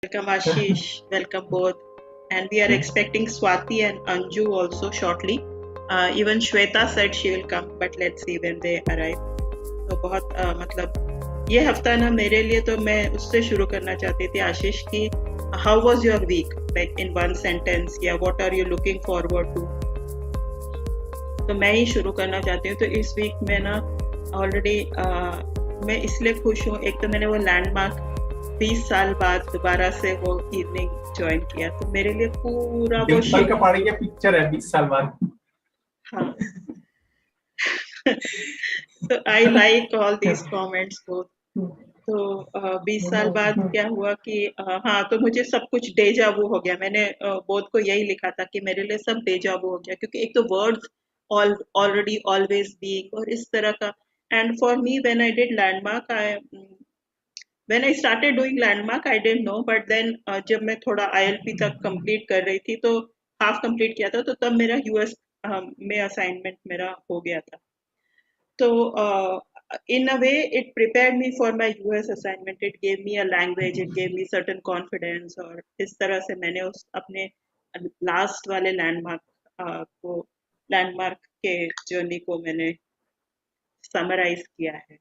Welcome Ashish, welcome both. And we are expecting Swati and Anju also shortly. Even Shweta said she will come, but let's see when they arrive. तो बहुत मतलब ये हफ्ता ना मेरे लिए तो मैं उससे शुरू करना चाहती थी आशीष की how was your week like in one sentence या what are you looking forward to. तो मैं ही शुरू करना चाहती हूँ। तो इस वीक में ना ऑलरेडी मैं इसलिए खुश हूँ, एक तो मैंने वो लैंडमार्क 20 साल बाद दोबारा से वो इवनिंग ज्वाइन किया, तो मेरे लिए पूरा वो डिम्पल कपाड़ी की पिक्चर है 20 साल बाद। हाँ तो I like all these comments both. तो 20 साल बाद क्या हुआ कि हाँ, तो मुझे सब कुछ डेजा वू हो गया। मैंने बोध को यही लिखा था कि मेरे लिए सब डेजा वू हो गया, क्योंकि एक तो वर्ड्स ऑलरेडी ऑलवेज बीइंग और इस तरह का। And for me when I did Landmark, I when I started doing Landmark I didn't know, but then जब मैं थोड़ा आईएलपी तक कंप्लीट कर रही थी, तो हाफ कंप्लीट किया था, तो तब मेरा यूएस में असाइनमेंट मेरा हो गया था। So, in a way, it prepared me for my US assignment. It gave me a language. It gave me certain confidence. और इस तरह से मैंने उस अपने लास्ट वाले लैंडमार्क के जर्नी को मैंने समराइज किया है।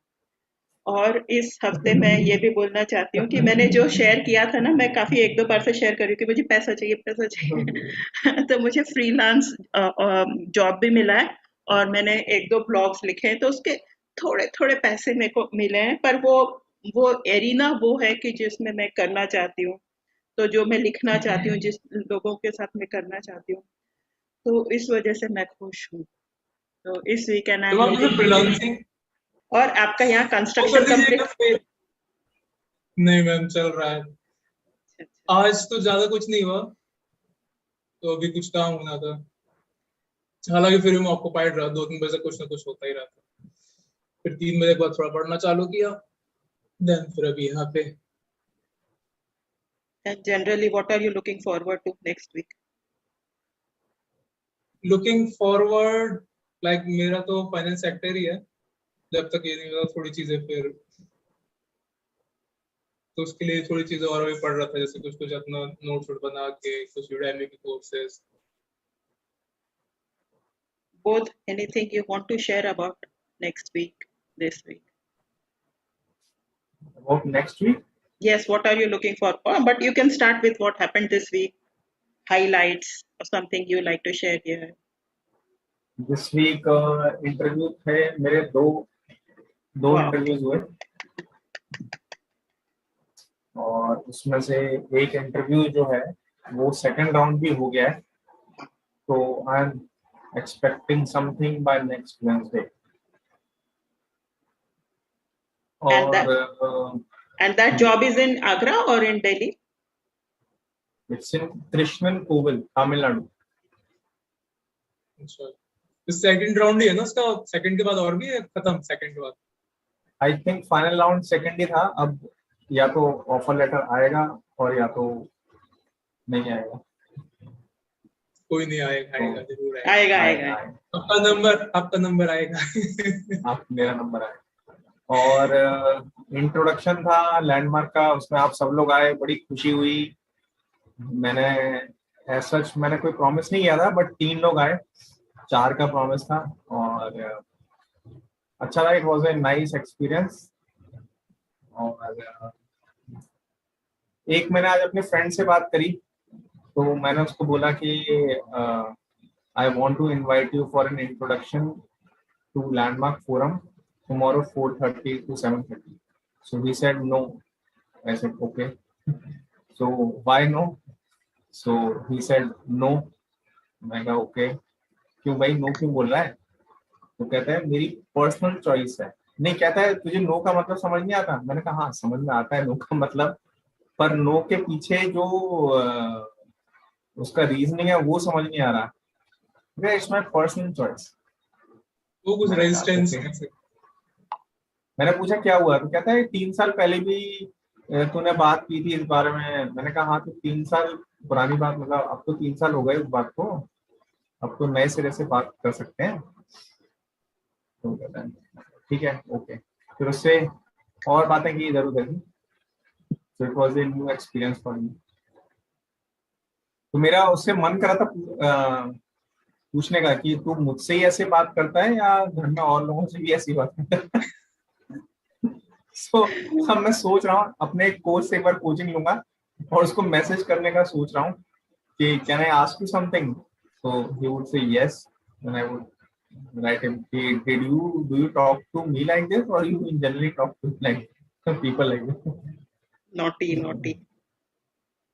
और इस हफ्ते मैं ये भी बोलना चाहती हूँ कि मैंने जो शेयर किया था ना, मैं काफी एक दो बार से शेयर कर रही हूँ कि मुझे पैसा चाहिए तो मुझे फ्रीलांस जॉब भी मिला है और मैंने एक दो ब्लॉग्स लिखे हैं, तो उसके थोड़े थोड़े पैसे मेरे को मिले हैं, पर वो एरिना वो है कि जिसमें मैं करना चाहती हूँ, तो जो मैं लिखना चाहती हूँ, जिस लोगों के साथ मैं करना चाहती हूँ, तो इस वजह से मैं खुश हूँ। तो इस वीकेंड आई एम फ्रीलांसिंग और आपका यहाँ वो कर कंस्ट्रक्शन दीजिएगा कंप्लीट? फिर। नहीं मैम, चल रहा है। आज तो ज्यादा कुछ नहीं हुआ, तो अभी कुछ काम होना था। हालांकि फिर भी मैं ऑक्युपाइड रहा, 2-3 बजे कुछ ना कुछ होता ही रहता। फिर 3 बजे के बाद थोड़ा पढ़ना चालू किया, देन फिर अभी यहाँ पे। And generally, what are you looking forward to next week? Looking forward like मेरा तो फाइनेंस सेक्टर ही है, जब तक ये नहीं होगा थोड़ी चीजें फिर, तो उसके लिए थोड़ी चीजें और भी पढ़ रहा था, जैसे कुछ अपना नोट्स बना के, कुछ यूडेमी के courses. Both, anything you want to share about next week, this week? About next week? Yes, what are you looking for? Oh, but you can start with what happened this week, highlights or something you like to share here. This week interview थे मेरे, दो Wow. Interviews हुए और उसमें से एक interview जो है वो सेकंड राउंड भी हो गया है, तो I am expecting something bye next Wednesday. And that job is in Agra or in Delhi? It's in Trishnan-Koval, Tamil Nadu. अच्छा, सेकंड राउंड ही है ना उसका? सेकंड के बाद और भी है खत्म? सेकंड के बाद I think final round second ही था। अब या तो ऑफर लेटर आएगा और या तो नहीं आएगा। कोई नहीं आएगा, आएगा जरूर आएगा। आपका नंबर आएगा आप मेरा नंबर आएगा। और इंट्रोडक्शन था लैंडमार्क का, उसमें आप सब लोग आए, बड़ी खुशी हुई। मैंने कोई प्रॉमिस नहीं किया था, बट 3 लोग आए, 4 का प्रॉमिस था और अच्छा लगा। It was a nice experience. और एक मैंने आज अपने फ्रेंड से बात करी, तो मैंने उसको बोला कि I want to invite you for an introduction to Landmark Forum tomorrow 4:30 to 7:30. So he said no. I said okay. So why no? So he said no. मैं कहा okay. क्यों भाई नो क्यों बोल रहा है? तो कहता है मेरी पर्सनल चॉइस है। नहीं, कहता है तुझे नो का मतलब समझ नहीं आता? मैंने कहा हाँ समझ में आता है नो का मतलब, पर नो के पीछे जो उसका रीजनिंग है वो समझ नहीं आ रहा। It's my personal choice. वो कुछ रेजिस्टेंस। मैंने पूछा क्या हुआ, तो कहता है 3 साल पहले भी तूने बात की थी इस बारे में। मैंने कहा हाँ, तो 3 साल पुरानी बात, मतलब अब तो 3 साल हो गए उस बात को, अब तो नए सिरे से बात कर सकते हैं। तो कहता है ठीक है ओके। फिर उससे और बातें की इधर उधर की, So it was a new experience for me. तो मेरा उससे मन करा था पूछने का कि तू मुझसे ही ऐसे बात करता है या घर में और लोगों से भी ऐसी बात करता है. So, अब मैं सोच रहा हूँ अपने कोच से एक बार कोचिंग लूंगा और उसको मैसेज करने का सोच रहा हूँ कि can I ask you something. So he would say yes, and I would write him, do you talk to me like this, or you generally talk to like some people like this? naughty.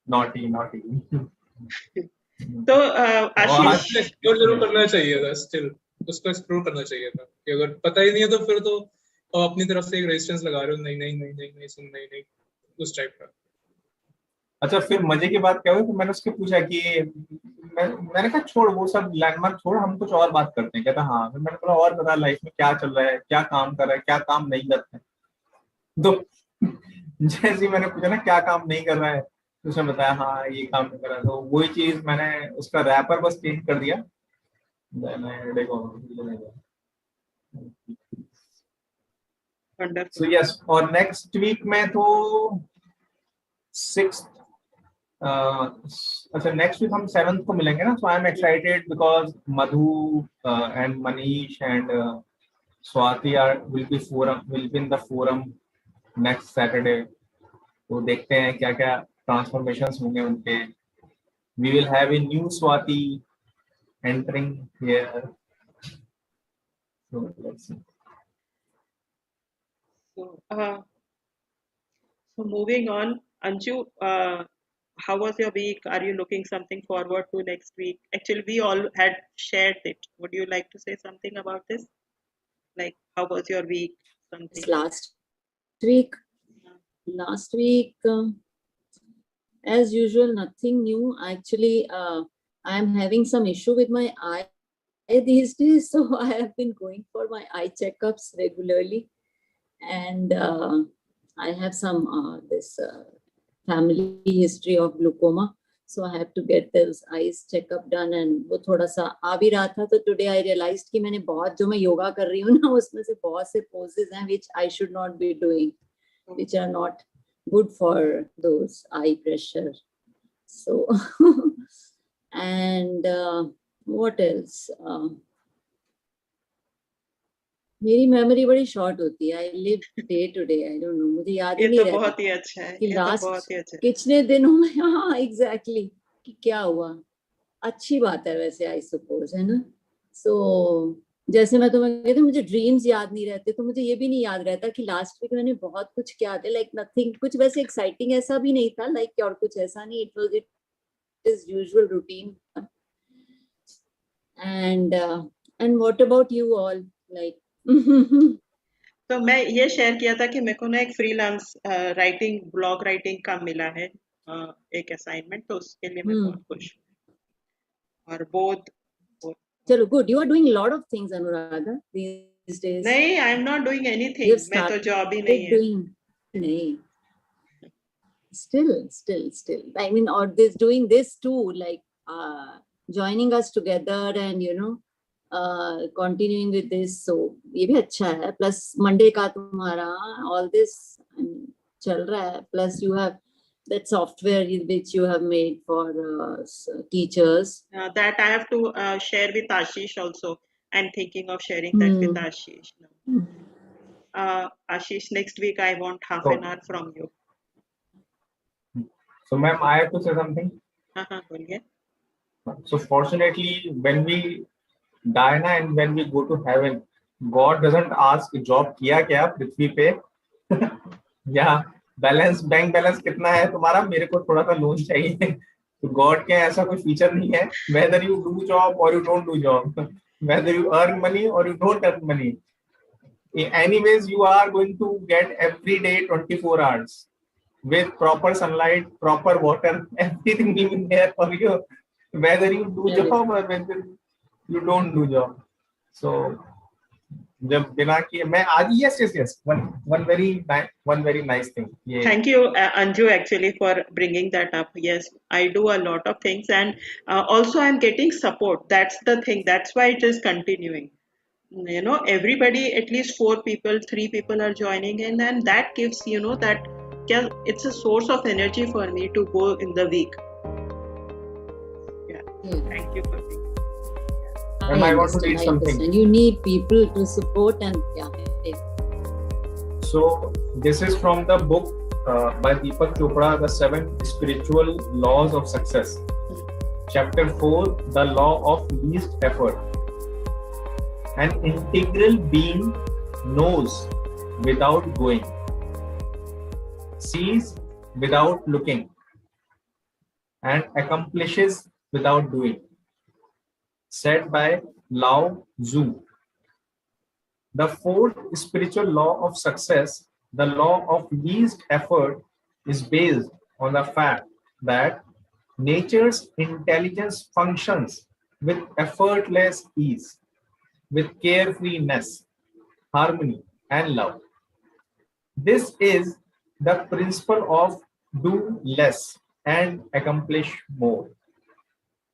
Naughty. तो और आशीष, explore जरूर करना चाहिए था. Still उसको explore करना चाहिए था कि अगर पता ही नहीं है तो फिर तो अपनी तरफ से एक रेजिस्टेंस लगा रहे हो, नहीं सुन, नहीं उस टाइप का. अच्छा, फिर मजे की बात क्या हुई, तो मैंने उसके पूछा कि मैंने कहा छोड़ वो सब लैंडमार्क छोड़, हम कुछ और बात करते हैं. कहता हाँ. फिर मैंने बोला और बता लाइफ में क्या चल रहा है, क्या काम कर रहा है, क्या काम नहीं करते हैं. तो जैसे ही मैंने पूछा ना क्या काम नहीं कर रहा है, तो उसने बताया हाँ ये काम नहीं कर रहा है. तो वही चीज मैंने उसका रैपर बस चेंज कर दिया. वंडरफुल. सो यस, और नेक्स्ट वीक में तो 6th, अच्छा नेक्स्ट वीक हम 7th को मिलेंगे ना. So I am excited because Madhu and Manish and Swati will be in the forum next Saturday. तो देखते हैं क्या क्या ट्रांसफॉर्मेशंस होंगे उनके. We will have a new Swati entering here. So let's see. So moving on, Anju, how was your week? Are you looking something forward to next week? Actually, we all had shared it. Would you like to say something about this? Like, how was your week? Something. Last week, as usual, nothing new. Actually, I am having some issue with my eye these days, so I have been going for my eye checkups regularly, and I have some this family history of glaucoma, so I have to get those eyes checkup done. And वो थोड़ा सा आ भी रहा था, तो today I realized कि मैंने बहुत जो मैं योगा कर रही हूँ ना, उसमें से बहुत से poses हैं which I should not be doing, which are not good for those eye pressure. So and what else? मेरी मेमोरी बड़ी शॉर्ट होती है. I live day to day. I don't know, मुझे याद ही नहीं रहता. बहुत ही अच्छा है कि लास्ट लास्ट कितने दिनों में, हाँ एग्जैक्टली, कि क्या हुआ. अच्छी बात है वैसे, आई सपोज, है ना. सो जैसे मैं तुम्हें कहती हूँ मुझे ड्रीम्स याद नहीं रहते, तो मुझे ये भी नहीं याद रहता कि लास्ट वीक मैंने बहुत कुछ किया था. लाइक नथिंग, कुछ वैसे एक्साइटिंग ऐसा भी नहीं था, लाइक और कुछ ऐसा नहीं. It was is usual routine. And what about you all, like. तो मैं ये शेयर किया था कि मेरे को ना एक फ्रीलांस राइटिंग, ब्लॉग राइटिंग का मिला है एक असाइनमेंट, तो उसके लिए मैं बहुत खुश हूँ. और बहुत चलो good. You are doing lot of things Anuradha these days. नहीं, I am not doing anything. मैं तो जॉब ही नहीं है. नहीं. Still. I mean, or this doing this too, like joining us together and you know continuing with this. So ये भी अच्छा है. Plus Monday का तुम्हारा all this चल रहा है. Plus you have that software which you have made for teachers. That I have to share with Ashish also. I'm thinking of sharing that with Ashish now. Ashish, next week I want half an hour from you. So ma'am, I have to say something. बोलिए. So fortunately, when we die na, and when we go to heaven, God doesn't ask job किया क्या पृथ्वी पे या bank balance कितना है तुम्हारा, मेरे को थोड़ा सा लोन चाहिए. तो गॉड के ऐसा कोई फीचर नहीं है. वेदर यू डू जॉब और you don't do job, whether you earn money और you don't earn money, anyways you are going to get every day 24 hours with proper sunlight, proper water, everything will be there for you, whether you do job or whether you don't do job. So जब बिना किए मैं आज yes one very nice thing. Thank you Anju actually for bringing that up. Yes, I do a lot of things, and also I'm getting support. That's the thing, that's why it is continuing. You know, everybody, at least 4 people, 3 people are joining in, and that gives, you know, that क्या it's a source of energy for me to go in the week. Yeah, thank you for being. I want to read something. You need people to support and So this is from the book by Deepak Chopra, The 7 Spiritual Laws of Success. Chapter 4, The Law of Least Effort. An integral being knows without going, sees without looking, and accomplishes without doing. Said by Lao Tzu. The fourth spiritual law of success, the law of least effort, is based on the fact that nature's intelligence functions with effortless ease, with carefreeness, harmony, and love. This is the principle of do less and accomplish more.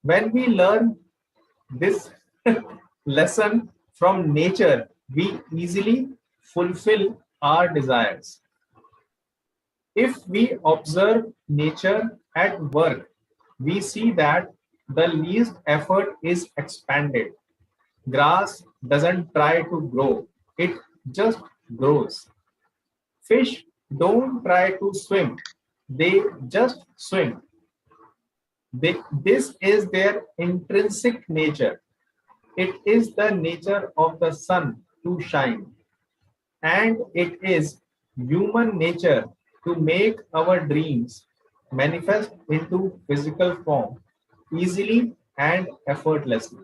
When we learn this lesson from nature, we easily fulfill our desires. If we observe nature at work, we see that the least effort is expanded. Grass doesn't try to grow, it just grows. Fish don't try to swim, they just swim. This is their intrinsic nature. It is the nature of the sun to shine, and it is human nature to make our dreams manifest into physical form easily and effortlessly.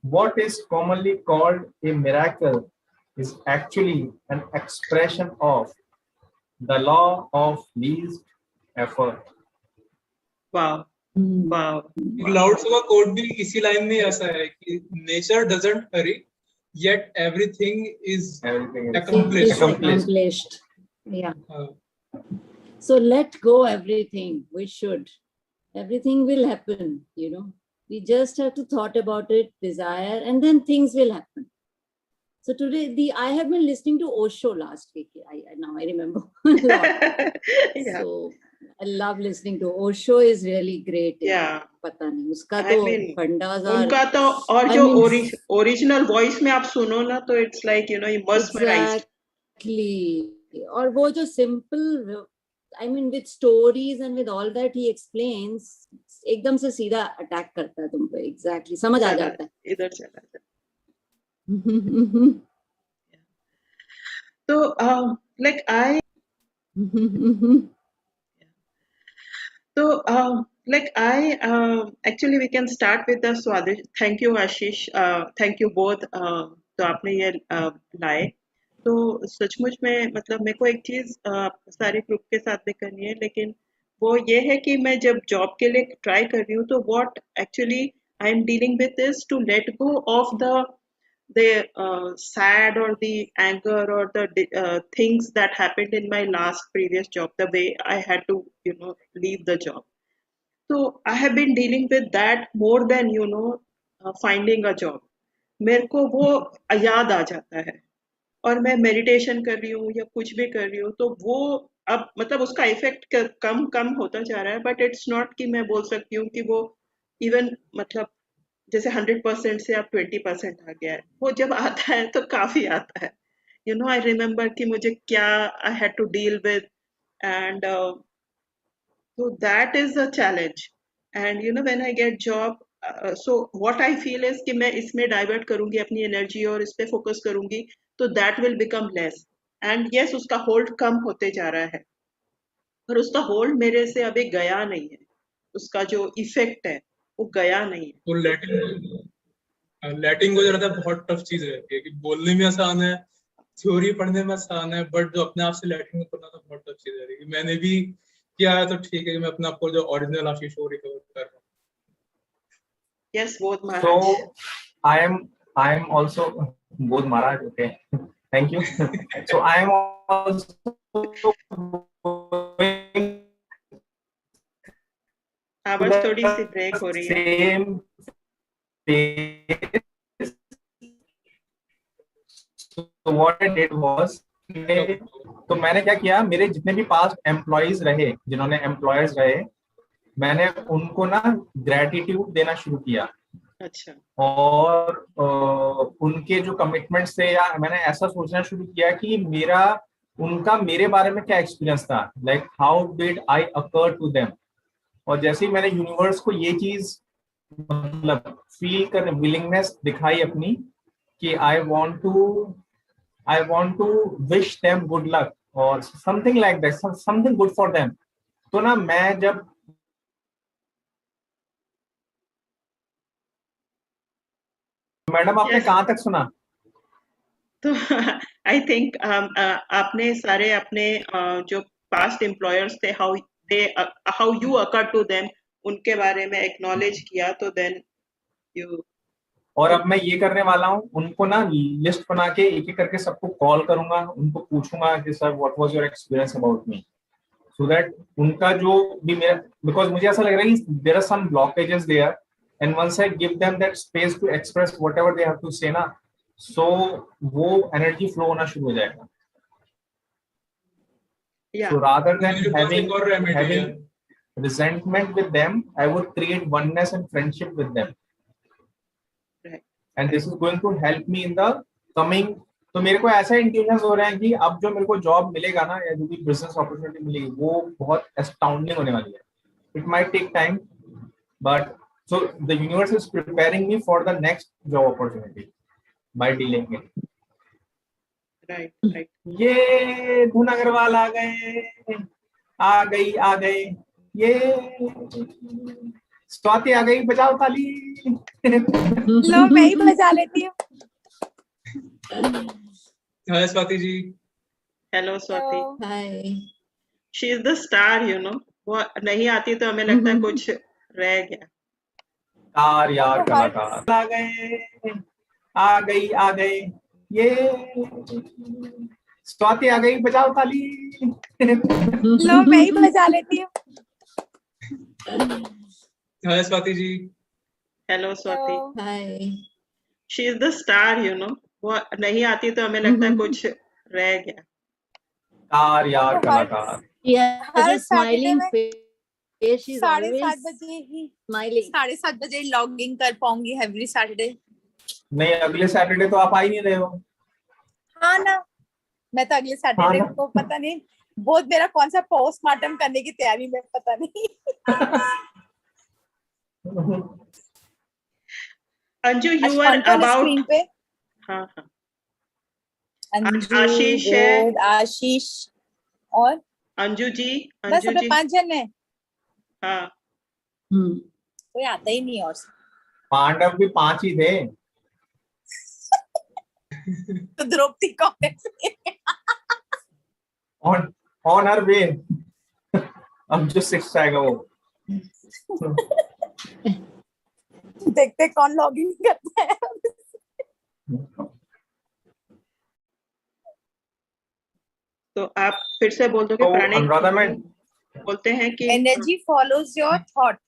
What is commonly called a miracle is actually an expression of the law of least effort. Wow. Wow. Loud का code भी इसी line में ऐसा है कि nature doesn't hurry, yet everything is accomplished. Yeah. So let go everything. We should. Everything will happen, you know. We just have to thought about it, desire, and then things will happen. So today, I have been listening to Osho last week. Now I remember a lot. Yeah. So I love listening to Osho. Is really great. Yeah. पता नहीं उसका तो fundas उनका तो और जो original voice में आप सुनो ना तो it's like you know mesmerized. Exactly. और वो जो simple, I mean with stories and with all that he explains, एकदम से सीधा अटैक करता है तुम पे. Exactly. समझ आ जाता है. इधर चला जाता है. So like I actually we can start with the Swadish. Thank you Ashish, thank you both. तो आपने ये लाए तो सचमुच में मतलब मेरे को एक चीज सारे ग्रुप के साथ में करनी है, लेकिन वो ये है कि मैं जब जॉब के लिए ट्राई कर रही हूँ तो what actually I am dealing with is to let go of the sad or the anger or the things that happened in my last previous job, the way I had to leave the job. So I have been dealing with that more than finding a job. मेरे को वो याद आ जाता है और मैं meditation कर रही हूँ या कुछ भी कर रही हूँ तो वो अब मतलब उसका इफेक्ट कम कम होता जा रहा है, बट इट्स नॉट कि मैं बोल सकती हूँ कि वो इवन मतलब जैसे 100% से अब 20% आ गया है. वो जब आता है तो काफी आता है. आई रिमेम्बर कि मुझे क्या I had to deal with and so that is a challenge. And when I get job, so what I feel is कि मैं इसमें डाइवर्ट करूंगी अपनी एनर्जी और इस पे फोकस करूंगी तो that will become less. And yes, उसका होल्ड कम होते जा रहा है, पर उसका होल्ड मेरे से अभी गया नहीं है. उसका जो इफेक्ट है वो गया नहीं है. तो लेटिंग गो रहता है बहुत टफ चीज रहती है कि बोलने में आसान है, थ्योरी पढ़ने में आसान है, बट जो अपने आप से लेटिंग करना तो बहुत टफ चीज रहती है. मैंने भी किया है तो ठीक है, मैं अपने आप को जो ओरिजिनल आशीष को रिकवर कर रहा हूं. Yes, both Maharaj. So I am also both Maharaj. Okay, thank you. So I am also आवाज थोड़ी सी ब्रेक हो रही है. Same phase. So what I did was तो मैंने क्या किया, मेरे जितने भी पास्ट एम्प्लॉयज रहे, जिन्होंने एम्प्लॉयर्स रहे, मैंने उनको ना ग्रेटिट्यूड देना शुरू किया। अच्छा। और उनके जो कमिटमेंट्स थे, या मैंने ऐसा सोचना शुरू किया कि मेरा उनका मेरे बारे में क्या एक्सपीरियंस था, like how did I occur to them. और जैसे ही मैंने यूनिवर्स को ये चीज मतलब फील कर विलिंगनेस दिखाई अपनी कि I want to wish them good luck और something like that, something good for them. तो ना मैं जब मैडम आपने यस। कहाँ तक सुना? तो आई थिंक आपने सारे अपने जो पास्ट एम्प्लॉयर्स थे, how you occur to them, उनके बारे में एक्नॉलेज किया, तो देन यू। और अब मैं ये करने वाला हूँ, उनको ना लिस्ट बना के एक एक करके सबको कॉल करूंगा, उनको पूछूंगा कि sir what was your experience about me, so that उनका जो भी मेरा, बिकॉज मुझे ऐसा लग रहा है कि there are some blockages there, and once I give them that space to express whatever they have to say ना, सो वो एनर्जी फ्लो होना शुरू हो जाएगा। या So rather than मेरे पास एक और रेमेडी है। having resentment with them, I would create oneness and friendship with them. Right. And this is going to help me in the coming. तो मेरे को ऐसा इंट्यूशंस हो रहे हैं कि अब जो मेरे को जॉब मिलेगा ना, या जो भी बिजनेस अपॉर्चुनिटी मिलेगी, वो बहुत एस्टाउंडिंग होने वाली है। It might take time, but so the universe is preparing me for the next job opportunity by dealing it. Right. Right. ये धुन अग्रवाल आ गए, आ गए ये स्वाति आ गई, बजाओ ताली। लो मैं ही बजा लेती हूँ। Hi Swati ji. Hello Swati. Hi. She is the star, you know. वो नहीं आती तो हमें लगता है कुछ रह गया। कार यार कलाकार आ गई ये स्वाति आ गई, बजाओ ताली। लो मैं ही बजा लेती हूँ। Hi Swati ji. Hello Swati. Hi. She is the star, you know. वो नहीं आती तो हमें लगता है कुछ रह गया। कार यार कलाकार। She has her a smiling Saturday face. She's 7:30 always बजे ही smiling. 7:30 बजे लॉग इन कर पाऊंगी एवरी सैटरडे। नहीं, अगले सैटरडे तो आप आ ही नहीं रहे हो। हाँ ना, मैं तो अगले सैटरडे हाँ ना। को पता नहीं बहुत मेरा कौन सा पोस्टमार्टम करने की तैयारी में, पता नहीं। अंजू, यू आज आर कौन कौन है अबाउट। स्क्रीन पे? हाँ हाँ। अंजू, आशीष है। बोध, आशीष और अंजू जी। बस अंजू हमें जी। 5 जन है, हाँ। कोई आता ही नहीं। और पांडव भी 5 ही थे। तो द्रौपदी कौन है? ऑन हर वे। अब जो 6 आएगा वो। देखते कौन लॉग इन करता है। तो आप फिर से बोल दोगे? तो प्राणिक अनुराधा मैम बोलते हैं कि एनर्जी फॉलोज योर थॉट।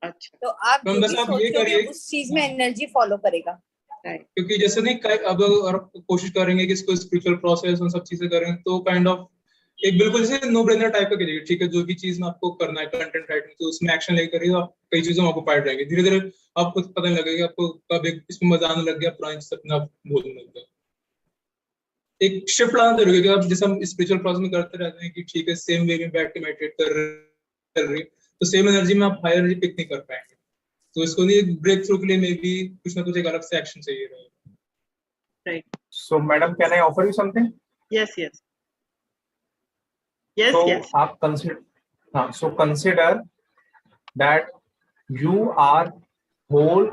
अच्छा। तो आप जो बस भी आप ये सोचोगे करिए। उस चीज में एनर्जी फॉलो करेगा। राइट। क्योंकि जैसे नहीं अब अगर आप कोशिश करेंगे कि इसको स्पिरिचुअल प्रोसेस उन सब चीजें करें, तो काइंड ऑफ एक बिल्कुल जैसे नो ब्रेनर टाइप का करिए। ठीक है, जो भी चीज में आपको करना है कंटेंट राइटिंग, तो उसमें एक्शन लेकर करिए, आप कई चीजों में ऑक्युपाइड रहेंगे। धीरे धीरे आपको पता नहीं लगेगा आपको कब एक इसमें मजा आने लग गया, पुरानी चीज अपने आप भूलने लग गया। एक शिफ्ट लाना जरूरी है कि आप जैसे हम स्पिरिचुअल प्रोसेस में करते रहते हैं कि ठीक है सेम वे में बैठ के मेडिटेट कर रहे, तो सेम एनर्जी में आप हायर एनर्जी पिक नहीं कर पाएंगे। तो इसको नहीं ब्रेक थ्रू के लिए मे बी कुछ ना कुछ एक अलग से एक्शन चाहिए रहेगा। Right. So madam, can I offer you something? Yes yes yes So yes. आप consider that you are whole,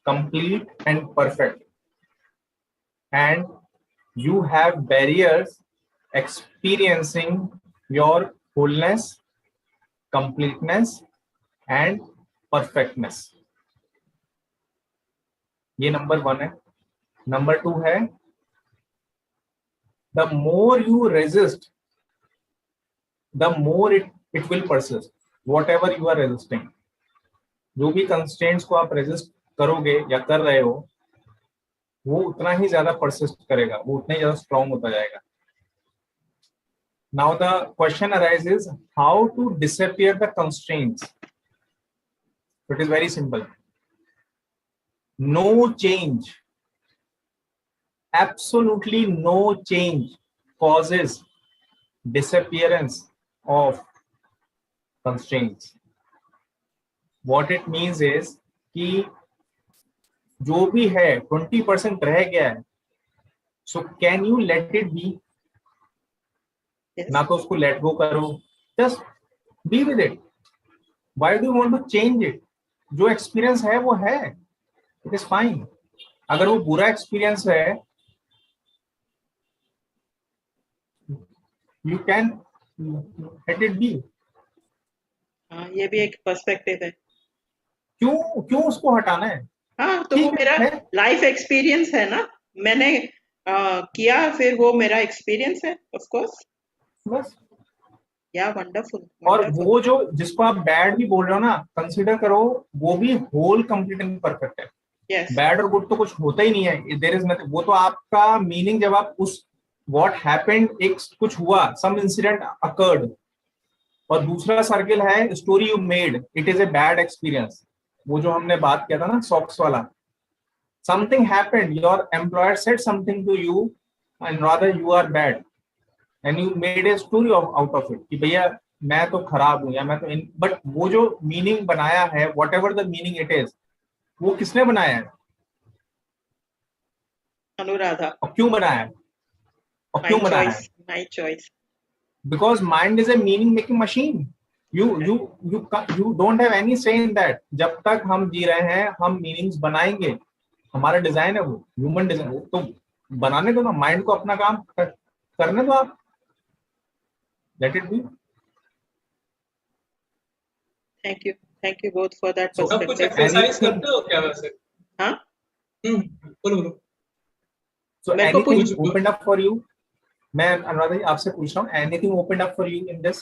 complete and perfect, and you have barriers experiencing your wholeness, completeness and perfectness. ये number 1 है। Number 2 है, the more you resist, the more it will persist, whatever you are resisting. जो भी constraints को आप resist करोगे या कर रहे हो, वो उतना ही ज्यादा persist करेगा, वो उतना ही ज्यादा strong होता जाएगा। Now the question arises how to disappear the constraints. It is very simple. No change, absolutely no change causes disappearance of constraints. What it means is कि जो भी है 20% रह गया है, so can you let it be? Yes. ना तो उसको let go करो, just be with it. Why do you want to change it? जो एक्सपीरियंस है वो है, it is fine. अगर वो बुरा एक्सपीरियंस है, you can let it be. हाँ, ये भी एक पर्सपेक्टिव है। क्यों उसको हटाना है? हाँ, तो वो ठीक मेरा है। लाइफ एक्सपीरियंस है ना, मैंने किया, फिर वो मेरा एक्सपीरियंस है, ऑफ कोर्स। बस। या वंडरफुल। और वो जो जिसको आप बैड भी बोल रहे हो ना, कंसीडर करो वो भी होल कंप्लीट एंड परफेक्ट है। यस। बैड और गुड तो कुछ होता ही नहीं है, देयर इज नथिंग। वो तो आपका मीनिंग जब आप उस व्हाट हैपेंड, एक कुछ हुआ, सम इंसिडेंट अकर्ड, और दूसरा सर्किल है story you made, it is a bad experience. वो जो हमने बात किया था ना सॉक्स वाला, something happened, your employer said something to you and rather you are bad and you made a story out of it कि भैया मैं तो खराब हूं या मैं तो बट वो जो मीनिंग बनाया है, what ever the meaning it is, वो किसने बनाया है? अनुराधा। और क्यों बनाया है? और क्यों बनाया है? My choice. Because mind is a meaning making machine. You don't have any say in that. जब तक हम जी रहे हैं हम मीनिंग्स बनाएंगे, हमारा डिजाइन है वो, ह्यूमन डिजाइन। तो बनाने दो ना, माइंड को अपना काम करने दो आप, let it be. Thank you both for that आप कुछ पर्सपेक्टिव। एक्सरसाइज करते हो क्या वैसे? हाँ, बोलो। So मेरे को anything opened up for you? मैं अनुराधा जी आपसे पूछ रहा हूँ, anything opened up for you in this?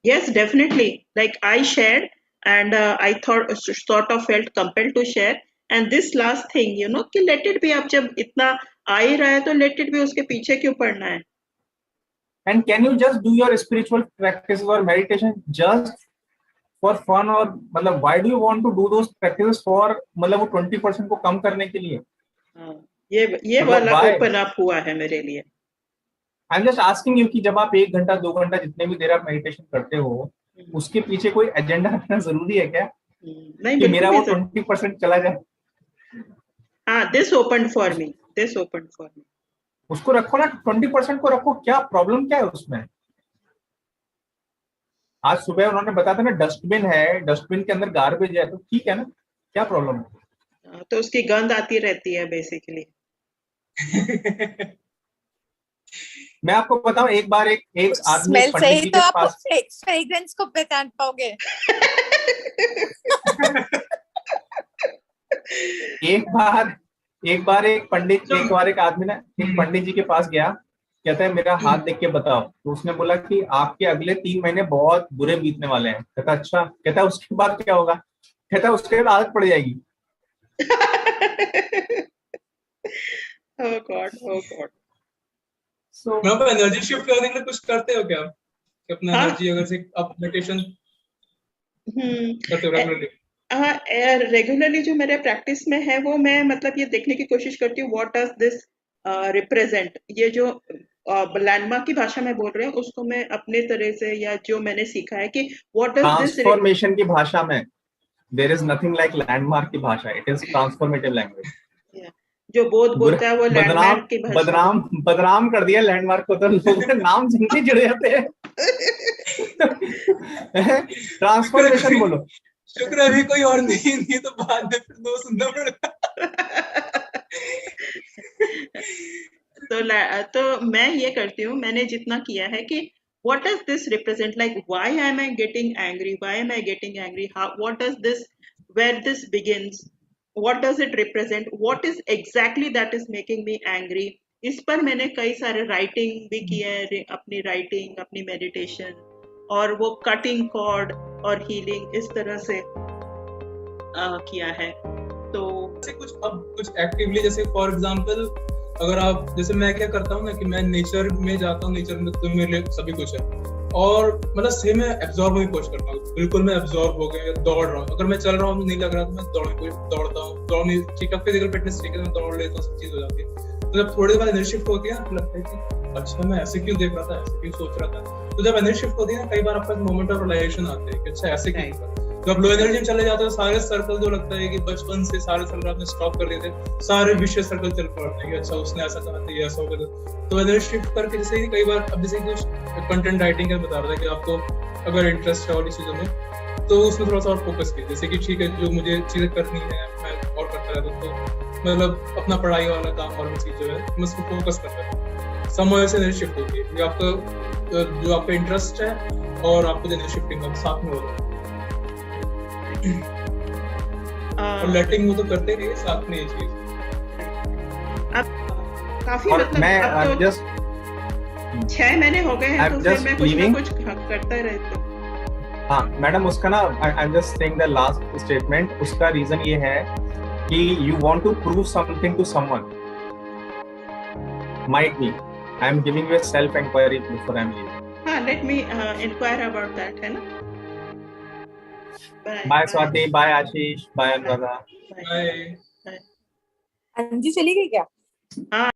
Yes, definitely. Like I shared, and I sort of felt compelled to share. And this last thing, you know, कि let it be, अब जब इतना आ ही रहा है तो let it be, उसके पीछे क्यों पड़ना है? And can you just do your spiritual practices or meditation just for fun, और मतलब why do you want to do those practices for, मतलब वो 20% को कम करने के लिए? हाँ, ये वाला ओपन अप हुआ है मेरे लिए। आई एम जस्ट आस्किंग यू कि जब आप 1 घंटा 2 घंटा जितने भी देर आप मेडिटेशन करते हो, उसके पीछे कोई एजेंडा रखना जरूरी है क्या? नहीं, कि मेरा वो 20% चला जाए। हाँ, दिस ओपन फॉर मी। उसको रखो ना, 20% को रखो, क्या प्रॉब्लम क्या है उसमें? आज सुबह उन्होंने बताया था ना, डस्टबिन है, डस्टबिन के अंदर गार्बेज है, तो ठीक है ना, क्या प्रॉब्लम है? तो उसकी गंध आती रहती है बेसिकली। मैं आपको बताऊं, एक बार एक आदमी स्मेल से ही तो आप पास फ्रेग्रेंस को पहचान पाओगे। एक बार एक आदमी ना एक पंडित जी के पास गया, कहता है मेरा हाथ देख के बताओ। तो उसने बोला कि आपके अगले 3 महीने बहुत बुरे बीतने वाले हैं। कहता अच्छा, कहता उसके बाद क्या होगा? कहता उसके बाद आदत पड़ जाएगी। Oh God. So, मैं आपको एनर्जी शिफ्ट करने के लिए कुछ करते हो क्या? अपना एनर्जी अगर से आप मेडिटेशन करते हो रेगुलरली? रेगुलरली जो मेरे प्रैक्टिस में है वो मैं मतलब ये देखने की कोशिश करती हूँ व्हाट डज दिस रिप्रेजेंट। ये जो लैंडमार्क की भाषा में बोल रहे हैं उसको मैं अपने तरह से, या जो मैंने सीखा है कि व्हाट डज दिस ट्रांसफॉर्मेशन की भाषा में there is nothing like Landmark की भाषा, इट इज ट्रांसफॉर्मेटिव लैंग्वेज। जो बोध बोलता है वो लैंडमार्क की भाषा। बदनाम कर दिया लैंडमार्क को, तो लोग नाम सुन के जुड़ जाते हैं। ट्रांसफॉर्मेशन बोलो। शुक्र है अभी कोई और नहीं तो बाद में फिर 2 सुनना पड़ेगा। तो मैं ये करती हूँ, मैंने जितना किया है कि what does this represent, like why am I getting angry, how, what does this, where this begins, what does it represent, what is exactly that is making me angry। इस पर मैंने कई सारे राइटिंग भी किए हैं, अपनी राइटिंग, अपनी मेडिटेशन, और वो कटिंग कॉर्ड और हीलिंग इस तरह से किया है। तो कुछ एक्टिवली, जैसे फॉर एग्जांपल अगर आप जैसे मैं क्या करता हूँ ना कि मैं नेचर में जाता हूँ, नेचर में तो मेरे लिए सभी कुछ है, और मतलब सेम मैं एब्जॉर्ब होने की कोशिश करता हूँ, बिल्कुल मैं एब्जॉर्ब हो गया, दौड़ रहा हूँ, अगर मैं चल रहा हूँ नहीं लग रहा तो मैं दौड़ता हूँ, दौड़ने ठीक है, फिजिकल फिटनेस ठीक है, मैं दौड़ लेता हूँ, सब चीज हो जाती है। तो जब थोड़ी देर बाद एनर्जी शिफ्ट होती है ना, तो लगता है कि अच्छा मैं ऐसे क्यों देख रहा था, ऐसे क्यों सोच रहा था। तो जब एनर्जी शिफ्ट होती है ना, कई बार आपका मोमेंट ऑफ रियलाइजेशन आते हैं कि अच्छा ऐसे क्यों Right. होता है। जब लो एनर्जी में चले जाते हो, सारे सर्कल जो लगता है कि बचपन से सारे सर्कल आपने स्टॉप कर दिए थे, सारे विशेष सर्कल चल पड़ते हैं कि अच्छा उसने ऐसा कहा था, ये ऐसा हो गया। तो एनर्जी शिफ्ट करके जैसे कि कई बार अब जैसे कुछ कंटेंट राइटिंग का बता रहा था कि आपको अगर इंटरेस्ट है और इस चीजों में, तो उसमें थोड़ा सा और फोकस कीजिए। जैसे कि ठीक है, जो मुझे चीजें करनी है मैं और करता रहता हूँ, तो मतलब अपना पढ़ाई वाला काम और भी चीज जो है मैं उसको फोकस करता हूँ। समय से एनर्जी शिफ्ट होती है, आपका जो आपका इंटरेस्ट है और आपको जो एनर्जी शिफ्टिंग का साथ में हो रहा है, और लेटिंग वो तो करते रहिए साथ में ये चीज। अब काफी और मतलब मैं अब तो जस्ट 6 महीने हो गए हैं, I'm तो फिर just मैं कुछ ना leaving. कुछ करता रहती हूँ। हाँ मैडम, उसका ना I am just saying the last statement, उसका रीजन ये है कि you want to prove something to someone, might be I am giving you a self inquiry before I am leaving. हाँ, let me inquire about that, है ना। Bye Swati, bye Ashish, bye Anuradha. Bye bye. Bye. Anji चली गई क्या? हाँ।